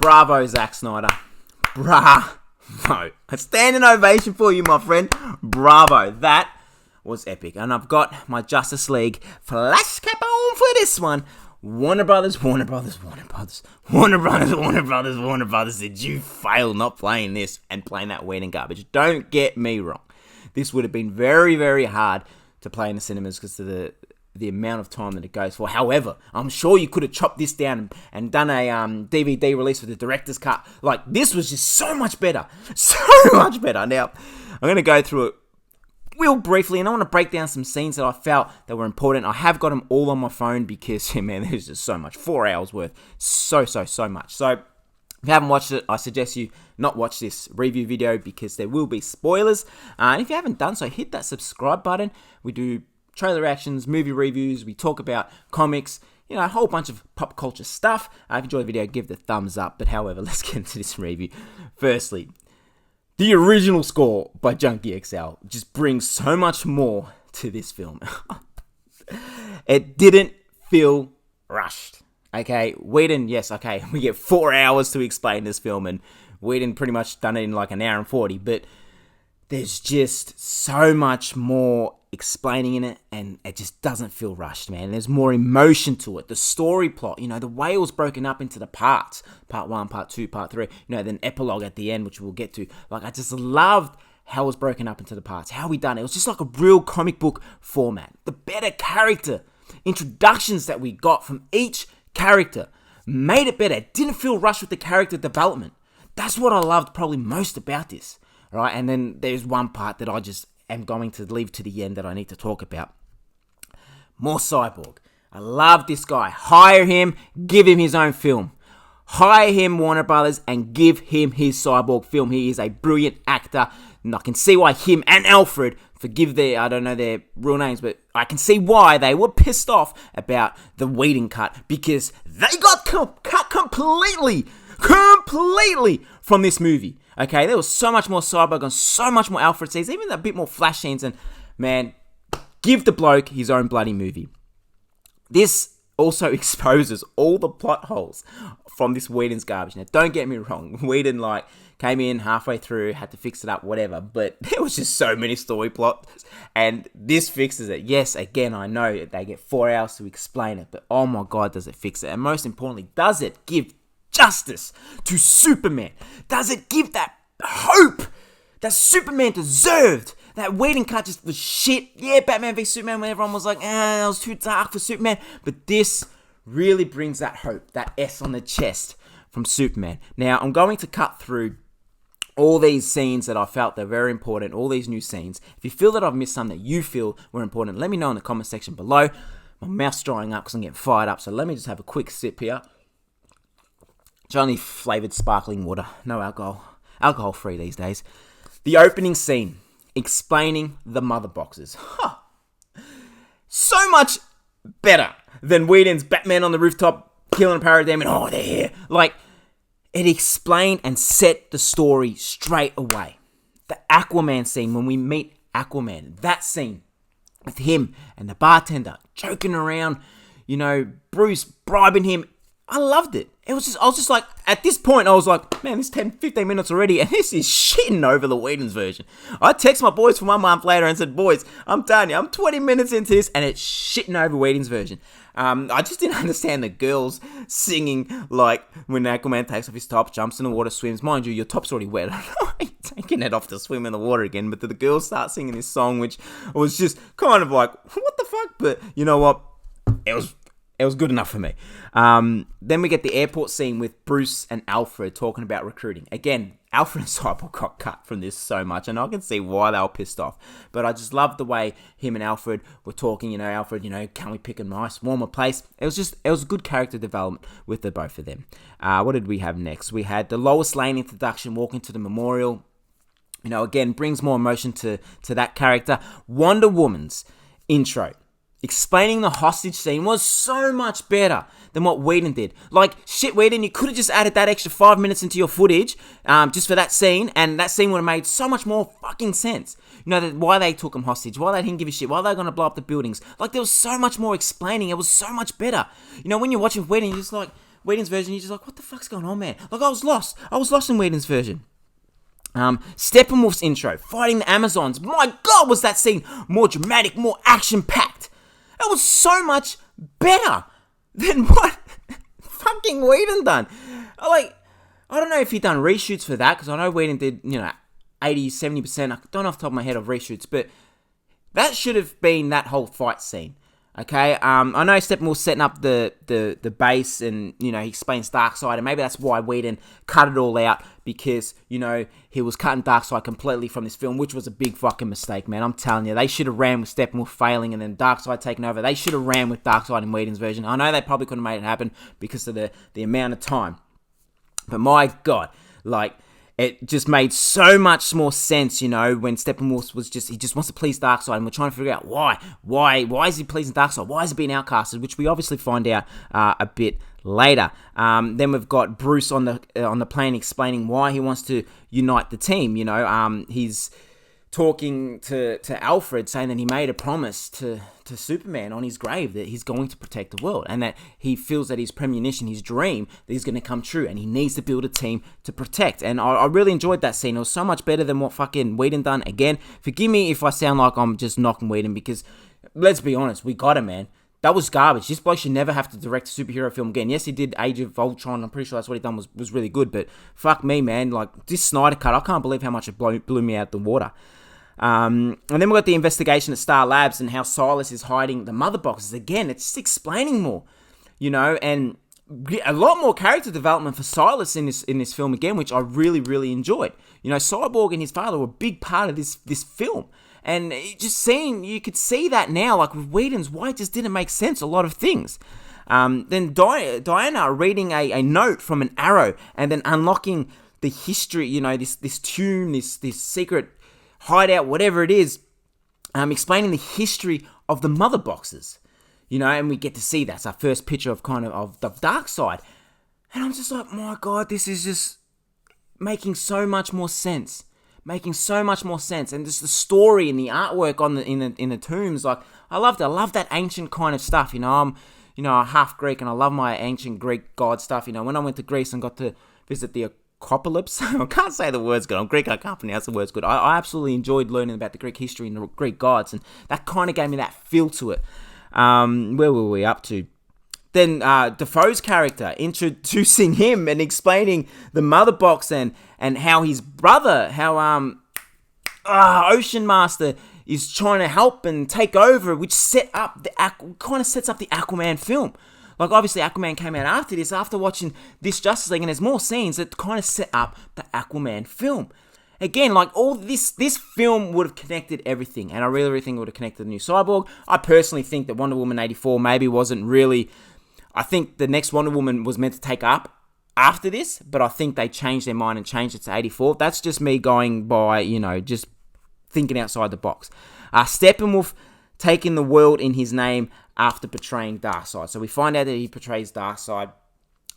Bravo, Zack Snyder. Bravo. A standing ovation for you, my friend. Bravo. That was epic. And I've got my Justice League flash cap on for this one. Warner Brothers. Did you fail not playing this and playing that Whedon garbage? Don't get me wrong. This would have been very, very hard to play in the cinemas because of the amount of time that it goes for. However, I'm sure you could have chopped this down and done a DVD release with the director's cut. Like, this was just so much better. So much better. Now, I'm going to go through it real briefly, and I want to break down some scenes that I felt that were important. I have got them all on my phone because, man, there's just so much. 4 hours worth. So much. So, if you haven't watched it, I suggest you not watch this review video because there will be spoilers. And if you haven't done so, hit that subscribe button. We do trailer reactions, movie reviews, we talk about comics, a whole bunch of pop culture stuff. If you enjoyed the video, give the thumbs up. But however, let's get into this review. Firstly, the original score by Junkie XL just brings so much more to this film. It didn't feel rushed. Okay, Whedon, yes, okay, we get 4 hours to explain this film, and Whedon pretty much done it in like an hour and 40, but there's just so much more explaining in it, and it just doesn't feel rushed, man. There's more emotion to it. The story plot, the way it was broken up into the parts, part 1, part 2, part 3, then epilogue at the end, which we'll get to. Like, I just loved how it was broken up into the parts, how we done it. It was just like a real comic book format. The better character introductions that we got from each character made it better. It didn't feel rushed with the character development. That's what I loved probably most about this, right? And then there's one part that I just am going to leave to the end that I need to talk about. More Cyborg. I love this guy. Hire him, give him his own film. Hire him, Warner Brothers, and give him his Cyborg film. He is a brilliant actor, and I can see why him and Alfred, forgive I don't know their real names, but I can see why they were pissed off about the Whedon cut, because they got cut completely from this movie. Okay, there was so much more Cyborg and so much more Alfred scenes, even a bit more Flash scenes, and man, give the bloke his own bloody movie. This also exposes all the plot holes from this Whedon's garbage. Now, don't get me wrong, Whedon came in halfway through, had to fix it up, whatever, but there was just so many story plots, and this fixes it. Yes, again, I know that they get 4 hours to explain it, but oh my god, does it fix it? And most importantly, does it give justice to Superman? Does it give that hope that Superman deserved? That Whedon cut just was shit. Yeah, Batman v Superman, when everyone was like, that was too dark for Superman. But this really brings that hope, that S on the chest from Superman. Now, I'm going to cut through all these scenes that I felt they're very important, all these new scenes. If you feel that I've missed some that you feel were important, let me know in the comment section below. My mouth's drying up because I'm getting fired up, so let me just have a quick sip here. It's only flavoured sparkling water, no alcohol. Alcohol free these days. The opening scene, explaining the mother boxes. So much better than Whedon's Batman on the rooftop killing a parademon. Oh, they're here. Like, it explained and set the story straight away. The Aquaman scene, when we meet Aquaman, that scene with him and the bartender joking around, Bruce bribing him. I loved it. I was just like, at this point, I was like, man, this 10, 15 minutes already, and this is shitting over the Whedon's version. I text my boys from 1 month later and said, boys, I'm telling you, I'm 20 minutes into this, and it's shitting over Whedon's version. I just didn't understand the girls singing, like, when Aquaman takes off his top, jumps in the water, swims. Mind you, your top's already wet. I don't know why you're taking it off to swim in the water again, but the girls start singing this song, which was just kind of like, what the fuck? But you know what? It was good enough for me. Then we get the airport scene with Bruce and Alfred talking about recruiting. Again, Alfred and Cyborg got cut from this so much, and I can see why they were pissed off. But I just loved the way him and Alfred were talking. Alfred, can we pick a nice, warmer place? It was good character development with the both of them. What did we have next? We had the Lois Lane introduction, walking to the memorial. Again, brings more emotion to that character. Wonder Woman's intro, explaining the hostage scene, was so much better than what Whedon did. Like, shit, Whedon, you could have just added that extra 5 minutes into your footage just for that scene, and that scene would have made so much more fucking sense. Why they took him hostage, why they didn't give a shit, why they were going to blow up the buildings. Like, there was so much more explaining. It was so much better. When you're watching Whedon, you're just like, Whedon's version, you're just like, what the fuck's going on, man? Like, I was lost in Whedon's version. Steppenwolf's intro, fighting the Amazons. My God, was that scene more dramatic, more action-packed. That was so much better than what fucking Whedon done. Like, I don't know if he done reshoots for that, because I know Whedon did, 80, 70%. I don't know off the top of my head of reshoots, but that should have been that whole fight scene. Okay, I know Steppenwolf setting up the base, and he explains Darkseid, and maybe that's why Whedon cut it all out, because he was cutting Darkseid completely from this film, which was a big fucking mistake, man. I'm telling you, they should have ran with Steppenwolf failing and then Darkseid taking over. They should have ran with Darkseid in Whedon's version. I know they probably couldn't have made it happen because of the amount of time, but my God, like, it just made so much more sense, when Steppenwolf was he just wants to please Darkseid, and we're trying to figure out why. Why is he pleasing Darkseid? Why is he being outcasted? Which we obviously find out a bit later. Then we've got Bruce on the plane explaining why he wants to unite the team. He's talking to Alfred, saying that he made a promise to Superman on his grave that he's going to protect the world, and that he feels that his premonition, his dream, that he's going to come true, and he needs to build a team to protect. And I really enjoyed that scene. It was so much better than what fucking Whedon done. Again, forgive me if I sound like I'm just knocking Whedon, because let's be honest, we got him, man. That was garbage. This bloke should never have to direct a superhero film again. Yes, he did Age of Ultron. I'm pretty sure that's what he done was really good, but fuck me, man. Like, this Snyder cut, I can't believe how much it blew me out the water. And then we got the investigation at Star Labs, and how Silas is hiding the mother boxes. Again, it's just explaining more, and a lot more character development for Silas in this film again, which I really, really enjoyed. Cyborg and his father were a big part of this film. And you could see that now, like with Whedon's, why it just didn't make sense, a lot of things. Then Diana reading a note from an arrow, and then unlocking the history, this tomb, this secret hideout, whatever it is, explaining the history of the mother boxes, and we get to see that's our first picture of of the Darkseid, and I'm just like, my God, this is just making so much more sense, and just the story and the artwork in the tombs, like, I love that ancient kind of stuff. I'm half Greek, and I love my ancient Greek god stuff. When I went to Greece and got to visit the Acropolis. I can't say the words good. I'm Greek, I can't pronounce the words good. I absolutely enjoyed learning about the Greek history and the Greek gods, and that kind of gave me that feel to it. Where were we up to? Then Defoe's character, introducing him and explaining the mother box, and how his brother, Ocean Master is trying to help and take over, which sets up the Aquaman film. Like, obviously, Aquaman came out after this, after watching this Justice League, and there's more scenes that kind of set up the Aquaman film. Again, like, all this film would have connected everything, and I really, really think it would have connected the new Cyborg. I personally think that Wonder Woman 84 maybe wasn't really... I think the next Wonder Woman was meant to take up after this, but I think they changed their mind and changed it to 84. That's just me going by, just thinking outside the box. Steppenwolf taking the world in his name after betraying Darkseid. So we find out that he betrays Darkseid.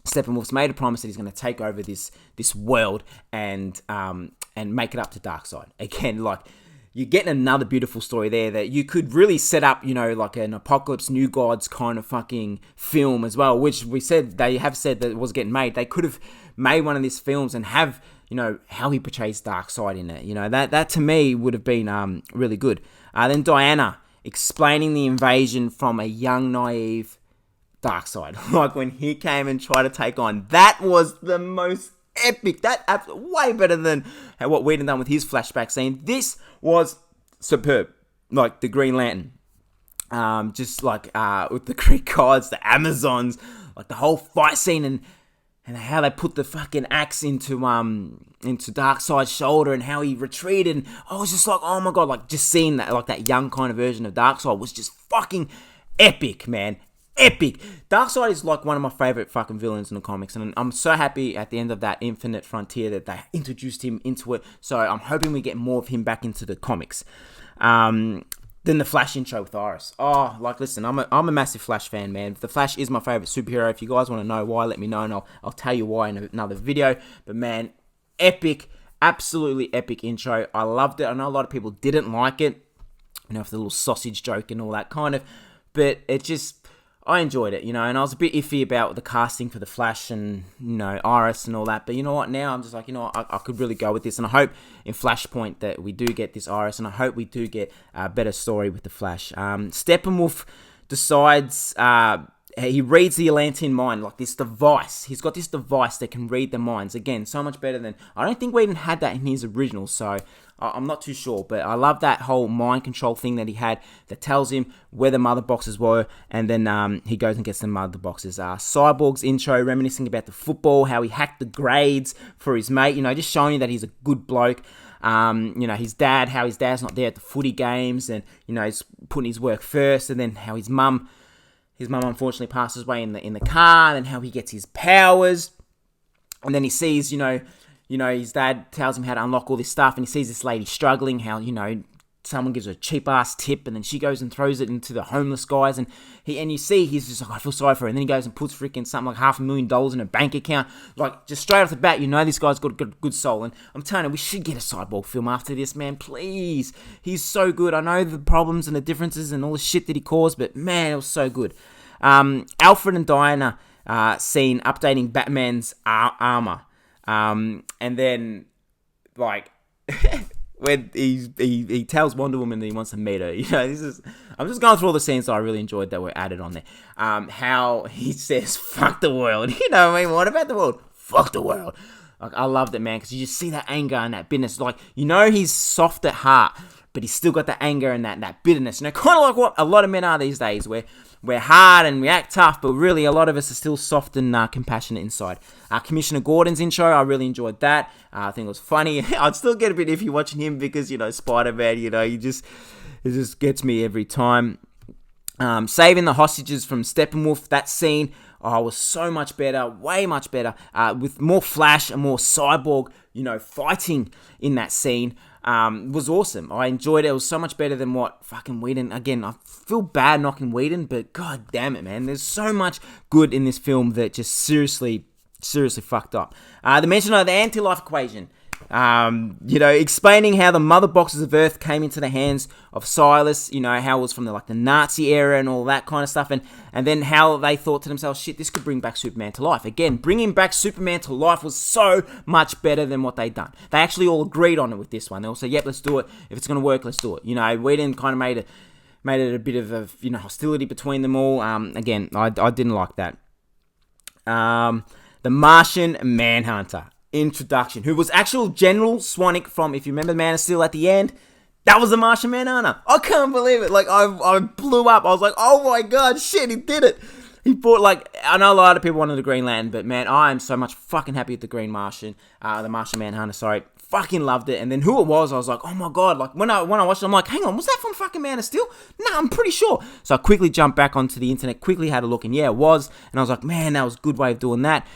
Steppenwolf's made a promise that he's going to take over this world and make it up to Darkseid. Again, like, you're getting another beautiful story there that you could really set up, like an Apocalypse, New Gods kind of fucking film as well, which they have said that it was getting made. They could have made one of these films and have, how he portrays Darkseid in it. That to me would have been really good. Then Diana explaining the invasion from a young, naive Darkseid. Like, when he came and tried to take on, that was the most epic. That way better than what Whedon done with his flashback scene. This was superb. Like the Green Lantern, just like with the Greek gods, the Amazons, like the whole fight scene, and how they put the fucking axe into Darkseid's shoulder, and how he retreated. And I was just like, oh my God, like, just seeing that, like, that young kind of version of Darkseid was just fucking epic, man. Epic. Darkseid is like one of my favorite fucking villains in the comics, and I'm so happy at the end of that Infinite Frontier that they introduced him into it. So I'm hoping we get more of him back into the comics. Then the Flash intro with Iris. Oh, like, listen, I'm a massive Flash fan, man. The Flash is my favorite superhero. If you guys want to know why, let me know, and I'll tell you why in another video. But man, epic, absolutely epic intro. I loved it. I know a lot of people didn't like it, for the little sausage joke and all that kind of, but it just... I enjoyed it, and I was a bit iffy about the casting for the Flash and, Iris and all that. But you know what? Now I'm just like, I could really go with this. And I hope in Flashpoint that we do get this Iris, and I hope we do get a better story with the Flash. Steppenwolf decides, he reads the Atlantean mind, like this device. He's got this device that can read the minds. Again, so much better than, I don't think we even had that in his original, so I'm not too sure, but I love that whole mind control thing that he had that tells him where the mother boxes were, and then he goes and gets the mother boxes. Cyborg's intro, reminiscing about the football, how he hacked the grades for his mate, just showing you that he's a good bloke. His dad, how his dad's not there at the footy games, and, he's putting his work first, and then how his mum unfortunately passes away in the car, and how he gets his powers, and then he sees, his dad tells him how to unlock all this stuff, and he sees this lady struggling, how, someone gives her a cheap-ass tip, and then she goes and throws it into the homeless guys, and you see, he's just like, I feel sorry for her, and then he goes and puts freaking something like $500,000 in a bank account, like, just straight off the bat, this guy's got a good soul, and I'm telling you, we should get a Cyborg film after this, man, please. He's so good. I know the problems and the differences and all the shit that he caused, but, man, it was so good. Alfred and Diana scene updating Batman's armor. And then, like, when he tells Wonder Woman that he wants to meet her, I'm just going through all the scenes that I really enjoyed that were added on there. How he says, fuck the world, what about the world? Fuck the world. Like, I loved it, man, because you just see that anger and that bitterness, like, he's soft at heart, but he's still got that anger and that bitterness, kind of like what a lot of men are these days, where we're hard and we act tough, but really a lot of us are still soft and compassionate inside. Commissioner Gordon's intro, I really enjoyed that. I think it was funny. I'd still get a bit iffy watching him because, Spider-Man, it just gets me every time. Saving the hostages from Steppenwolf, that scene, was so much better, way much better, with more Flash and more Cyborg, fighting in that scene. Was awesome. I enjoyed it. It was so much better than what fucking Whedon. Again, I feel bad knocking Whedon, but god damn it, man. There's so much good in this film that just seriously fucked up. The mention of the anti-life equation. Explaining how the mother boxes of Earth came into the hands of Silas, how it was from the Nazi era and all that kind of stuff, and then how they thought to themselves, shit, this could bring back Superman to life. Again, bringing back Superman to life was so much better than what they'd done. They actually all agreed on it with this one. They all said, yep, let's do it. If it's going to work, let's do it. Whedon kind of made it a bit of a, hostility between them all. Again, I didn't like that. The Martian Manhunter introduction, who was actual General Swanwick from, if you remember Man of Steel at the end, that was the Martian Manhunter. I can't believe it. Like, I blew up. I was like, oh my god, shit, he did it. He brought, I know a lot of people wanted the Green Lantern, but man, I am so much fucking happy with the Green Martian, the Martian Manhunter, sorry. Fucking loved it. And then who it was, I was like, oh my god. Like, when I watched it, I'm like, hang on, was that from fucking Man of Steel? No, I'm pretty sure. So I quickly jumped back onto the internet, quickly had a look, and yeah, it was. And I was like, man, that was a good way of doing that.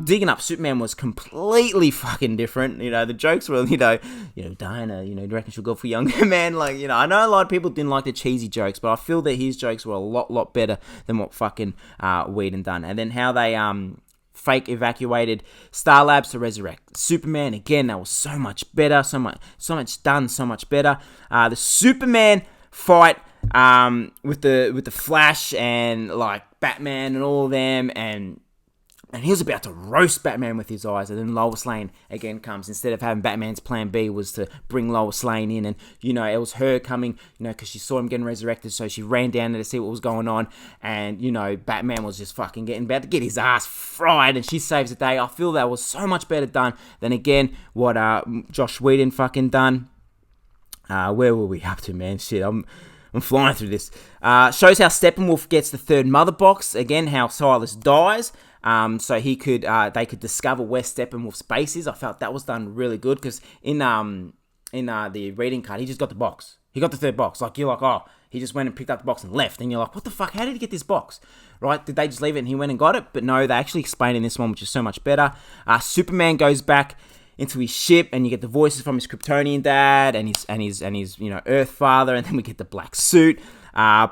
Digging up Superman was completely fucking different. The jokes were, Diana, do you reckon she'll go for younger man? Like, I know a lot of people didn't like the cheesy jokes, but I feel that his jokes were a lot better than what fucking Whedon done. And then how they fake evacuated Star Labs to resurrect Superman. Again, that was so much better, so much done, so much better. The Superman fight with the Flash and like Batman and all of them, and he was about to roast Batman with his eyes, and then Lois Lane again comes. Instead of having Batman's plan B was to bring Lois Lane in, and it was her coming, because she saw him getting resurrected, so she ran down there to see what was going on, and Batman was just fucking about to get his ass fried, and she saves the day. I feel that was so much better done than again what Josh Whedon fucking done. Where were we up to, man? Shit, I'm flying through this. Shows how Steppenwolf gets the third mother box. Again, how Silas dies. So they could discover where Steppenwolf's base is. I felt that was done really good because in the reading card, he just got the box. He got the third box. Like, you're like, oh, he just went and picked up the box and left. And you're like, what the fuck? How did he get this box? Right? Did they just leave it and he went and got it? But no, they actually explain in this one, which is so much better. Superman goes back into his ship, and you get the voices from his Kryptonian dad and his Earth father, and then we get the black suit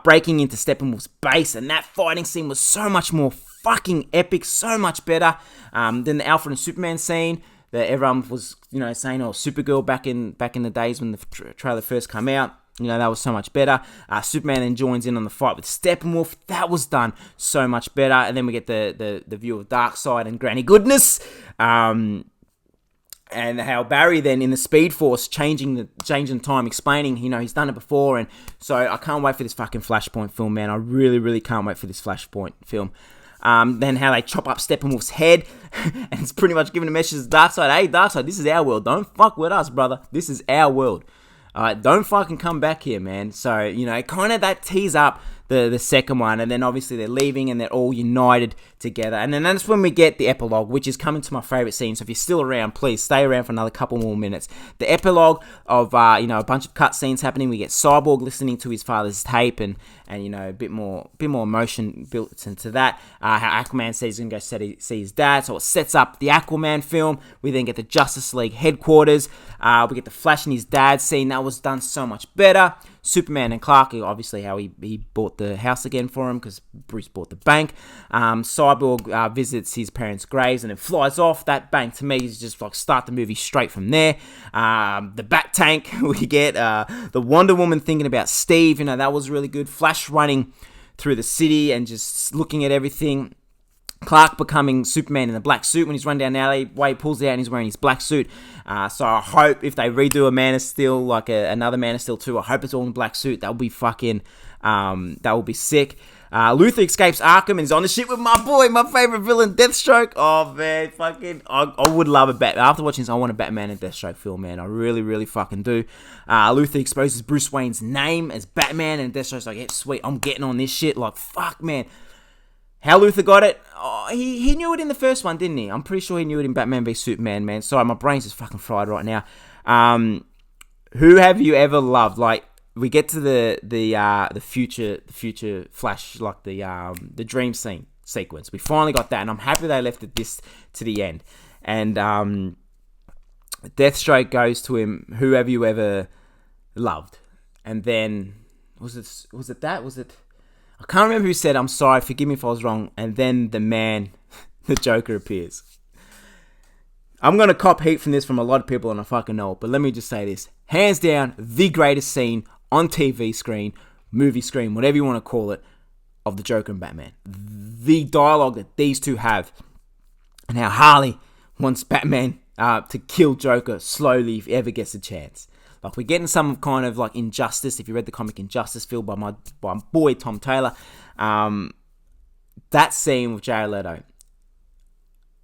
breaking into Steppenwolf's base, and that fighting scene was so much more fucking epic, so much better than the Alfred and Superman scene that everyone was saying, oh, Supergirl back in the days when the trailer first came out. That was so much better. Superman then joins in on the fight with Steppenwolf. That was done so much better. And then we get the view of Darkseid and Granny Goodness. And how Barry then in the Speed Force changing time, explaining, he's done it before. And so I can't wait for this fucking Flashpoint film, man. I really, really can't wait for this Flashpoint film. Then how they chop up Steppenwolf's head, and it's pretty much giving a message to Darkseid. Hey, Darkseid, this is our world. Don't fuck with us, brother. This is our world. Don't fucking come back here, man. So, kind of that tease up the second one, and then obviously they're leaving and they're all united together. And then that's when we get the epilogue, which is coming to my favourite scene. So if you're still around, please stay around for another couple more minutes. The epilogue of, a bunch of cutscenes happening. We get Cyborg listening to his father's tape and a bit more emotion built into that. How Aquaman says he's going to go see his dad, so it sets up the Aquaman film. We then get the Justice League headquarters. We get the Flash and his dad scene. That was done so much better. Superman and Clark, obviously how he bought the house again for him because Bruce bought the bank. Cyborg visits his parents' graves and then flies off. That bank to me is just like start the movie straight from there. The Bat Tank, we get the Wonder Woman thinking about Steve. That was really good. Flash running through the city and just looking at everything. Clark becoming Superman in the black suit when he's run down the alleyway, he pulls it out and he's wearing his black suit. So I hope if they redo a Man of Steel, like another Man of Steel 2, I hope it's all in black suit. That would be fucking, that would be sick. Luther escapes Arkham and is on the ship with my boy, my favorite villain, Deathstroke. Oh, man, fucking, I would love a Batman. After watching this, I want a Batman and Deathstroke film, man. I really, really fucking do. Luther exposes Bruce Wayne's name as Batman and Deathstroke's like, yeah, sweet, I'm getting on this shit. Like, fuck, man. How Luther got it? Oh, he knew it in the first one, didn't he? I'm pretty sure he knew it in Batman v Superman, man. Sorry, my brain's just fucking fried right now. Who have you ever loved? Like, we get to the future Flash, like the dream scene sequence. We finally got that, and I'm happy they left it this to the end. And Deathstroke goes to him. Who have you ever loved? And then was it that? Was it? I can't remember who said, I'm sorry, forgive me if I was wrong. And then the Joker appears. I'm going to cop heat from this from a lot of people and I fucking know it. But let me just say this. Hands down, the greatest scene on TV screen, movie screen, whatever you want to call it, of the Joker and Batman. The dialogue that these two have. And how Harley wants Batman to kill Joker slowly if he ever gets a chance. Like, we're getting some kind of, like, Injustice. If you read the comic Injustice film by my boy, Tom Taylor. That scene with Jared Leto.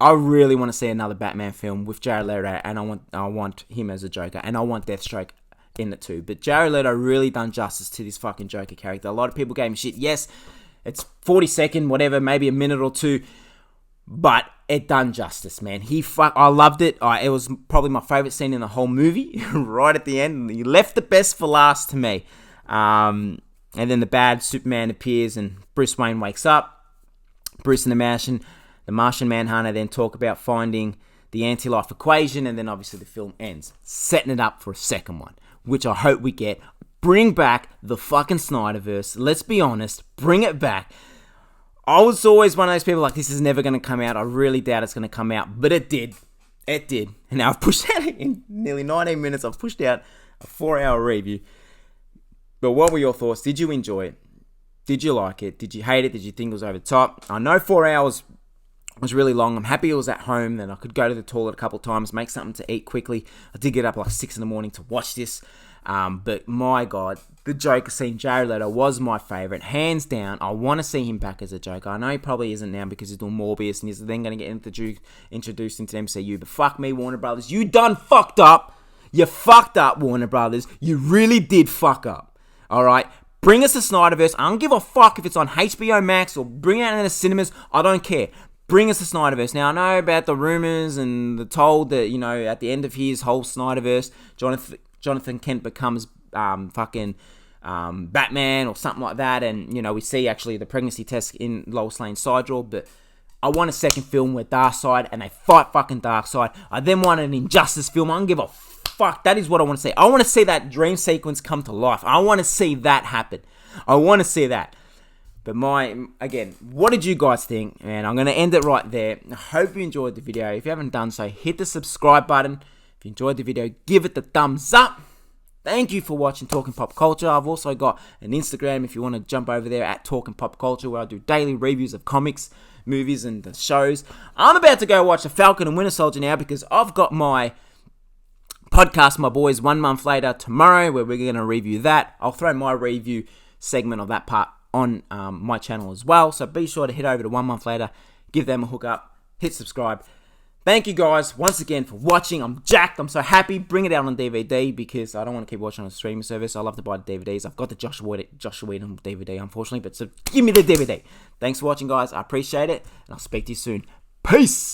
I really want to see another Batman film with Jared Leto. And I want him as a Joker. And I want Deathstroke in it too. But Jared Leto really done justice to this fucking Joker character. A lot of people gave him shit. Yes, it's 40-second, whatever, maybe a minute or two. But it done justice, man. I loved it. It was probably my favorite scene in the whole movie. Right at the end, he left the best for last to me. And then the bad Superman appears, and Bruce Wayne wakes up. Bruce and the Martian Manhunter then talk about finding the anti-life equation, and then obviously the film ends, setting it up for a second one, which I hope we get. Bring back the fucking Snyderverse. Let's be honest. Bring it back. I was always one of those people like, this is never going to come out. I really doubt it's going to come out. But it did. It did. And now I've pushed out, in nearly 19 minutes, I've pushed out a 4-hour review. But what were your thoughts? Did you enjoy it? Did you like it? Did you hate it? Did you think it was over the top? I know 4 hours was really long. I'm happy it was at home. Then I could go to the toilet a couple of times, make something to eat quickly. I did get up like 6 in the morning to watch this. But my God, the Joker scene, Jared Leto, was my favourite. Hands down, I want to see him back as a Joker. I know he probably isn't now because he's doing Morbius and he's then going to get introduced into the MCU. But fuck me, Warner Brothers. You done fucked up. You fucked up, Warner Brothers. You really did fuck up. Alright? Bring us the Snyderverse. I don't give a fuck if it's on HBO Max or bring it out in the cinemas. I don't care. Bring us the Snyderverse. Now, I know about the rumours and the told that, at the end of his whole Snyderverse, Jonathan Kent becomes Batman or something like that. And, we see actually the pregnancy test in Lois Lane's side draw. But I want a second film with Darkseid and they fight fucking Darkseid. I then want an Injustice film. I don't give a fuck. That is what I want to see. I want to see that dream sequence come to life. I want to see that happen. I want to see that. But again, what did you guys think? And I'm going to end it right there. I hope you enjoyed the video. If you haven't done so, hit the subscribe button. If you enjoyed the video, give it the thumbs up. Thank you for watching Talking Pop Culture. I've also got an Instagram if you want to jump over there at Talking Pop Culture, where I do daily reviews of comics, movies, and the shows. I'm about to go watch The Falcon and Winter Soldier now because I've got my podcast, my boys, 1 month later tomorrow, where we're going to review that. I'll throw my review segment of that part on my channel as well. So be sure to head over to 1 month later, give them a hook up, hit subscribe. Thank you guys once again for watching. I'm jacked. I'm so happy. Bring it out on DVD because I don't want to keep watching on a streaming service. I love to buy the DVDs. I've got the Joshua Whedon DVD, unfortunately, but so give me the DVD. Thanks for watching, guys. I appreciate it, and I'll speak to you soon. Peace.